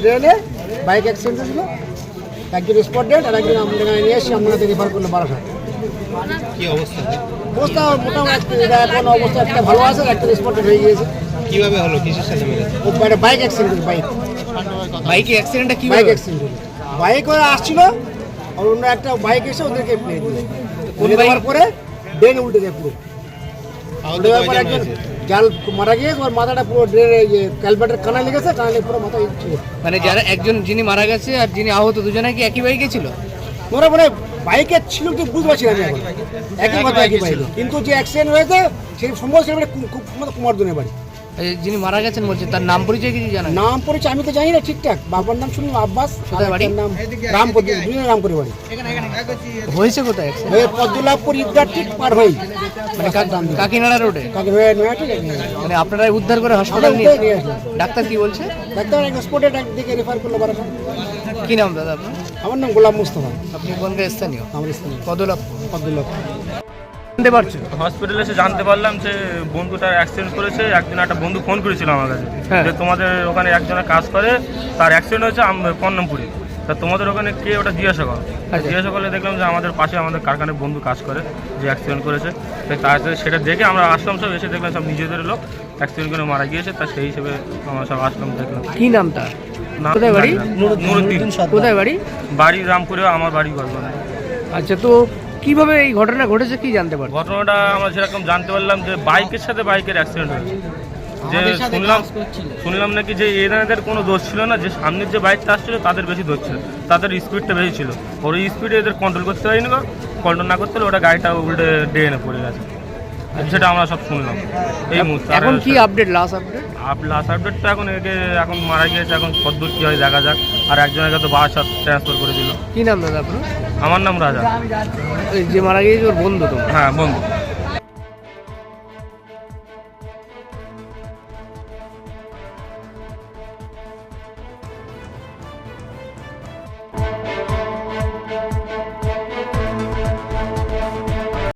ড্রেনে bike accident হয়েছিল, একজন স্পট ডেড আর একজন আমাদের এখানে নিয়ে এসে আমরা রেফার করলো বারাসাত। কি অবস্থা? অবস্থা মোটামুটি এখন অবস্থা একটা ভালো আছে, একটা স্পট ডেড হয়ে গিয়েছে। কিভাবে হলো, কিসের সাথে মেরেছে? ও বাইক অ্যাক্সিডেন্ট, বাইকে অ্যাক্সিডেন্টটা বাইক কিভাবে? অ্যাক্সিডেন্ট বাইক ওরা আসছিল আর অন্য একটা বাইক এসে ওদেরকে মেরে দিল। কোন মেরে দেওয়ার বাইক? পরে ড্রেন উল্টে যায় পুরো। আহত উল্টে যাওয়ার পরে কয়জন একজন হয়েছে? জাল মারা গিয়েছে, ওর মাথাটা পুরো ড্রেনে ক্যালভার্টের কানা লেগেছে, কানা লেগে পুরো মাথা ছিল। মানে যারা একজন যিনি মারা গেছে আর যিনি আহত দুজনে কি একই বাইকে ছিল? ওরা মানে বাইকে ছিল কি বুঝতে পারছি না আমি এখন, একই কথা একই বাইকে, কিন্তু যে অ্যাক্সিডেন্ট হয়েছে সেই সম্ভব ছিল কুমারদনের বাড়ি। এই যিনি মারা গেছেন বলছে তার নাম পরিচয় কিছু জানা? নাম পড়েছে আমি তো জানি না ঠিকঠাক, বাবার নাম শুনলাম আব্বাস, কোথায় বাড়ি? নাম রামপুর, দুজনের রামপুরে বাড়ি। হয়েছে কোথায় accident? ওই পদ্মলাভপুর ঈদগাহ ঠিক পার হই, মানে কাকিনাড়া রোডে? কাকে হয়ে নয় ঠিক আছে। মানে আপনারা উদ্ধার করে হাসপাতাল আমরা নিয়ে নিয়ে আসলাম। ডাক্তার কি বলছে? ডাক্তার এক স্পটে দিকে রেফার করলো বারাসাত। কি নাম দাদা আপনার? আমার নাম গোলাম মুস্তফা, আপনি কোনখানে স্থানীয়? আমার স্থানীয় পদলাভপুর। পদ্মলাভপুর। জানতে পারছো? হসপিটালে এসে জানতে পারলাম যে বন্ধুটার অ্যাক্সিডেন্ট করেছে। একদিন একটা বন্ধু ফোন করেছিল আমার কাছে হ্যাঁ। যে তোমাদের ওখানে একজনের কাজ করে, তার অ্যাক্সিডেন্ট হয়েছে পন্নমপুরে, তা তোমাদের ওখানে কে ওটা জিজ্ঞাসা করো। জিজ্ঞাসা করলে দেখলাম যে আমাদের পাশে আমাদের কারখানার বন্ধু কাজ করে, যে অ্যাক্সিডেন্ট করেছে। তার সেটা দেখে আমরা আসলাম, সব এসে দেখলাম সব নিজেদের লোক অ্যাক্সিডেন্ট করে মারা গিয়েছে। তা সেই হিসেবে আমরা সব আসলাম, দেখলাম। কি নাম তার? নাম কোথায় বাড়ি? জানি না। নুরুদ্দিন। কোথায় বাড়ি? বাড়ি রামপুরে, আমার বাড়ি গড়গড়ায়। আচ্ছা, তো কিভাবে এই ঘটনা ঘটেছে কি জানতে পারছো? ঘটনাটা আমরা যেরকম জানতে পারলাম যে বাইকের সাথে বাইকের অ্যাক্সিডেন্ট হয়েছে। যে শুনলাম নাকি যে এনাদের কোনো দোষ ছিল না, যে সামনের যে বাইকটা আসছিল তাদের বেশি দোষ ছিল, তাদের স্পিডটা বেশি ছিল। ওর স্পিডে এদের কন্ট্রোল করতে হয়নি, কন্ট্রোল না করতে হলে ওটা গাড়িটা উল্টে ড্রেনে পড়ে গেছে। সেটা আমরা সব শুনলাম এই মুহূর্তে। এখন কি আপডেট, লাস্ট আপডেট? লাস্ট আপডেটটা এখন মারা গিয়েছে, এখন কতদূর কী হয় দেখা যাক। আর একজনকে তো বারাসাত ট্রান্সফার করে দিল। কি নাম দাদা আপনার? আমার নাম রাজা। ওই যে মারা গিয়েছে ওর বন্ধু তোমার? হ্যাঁ, বন্ধু।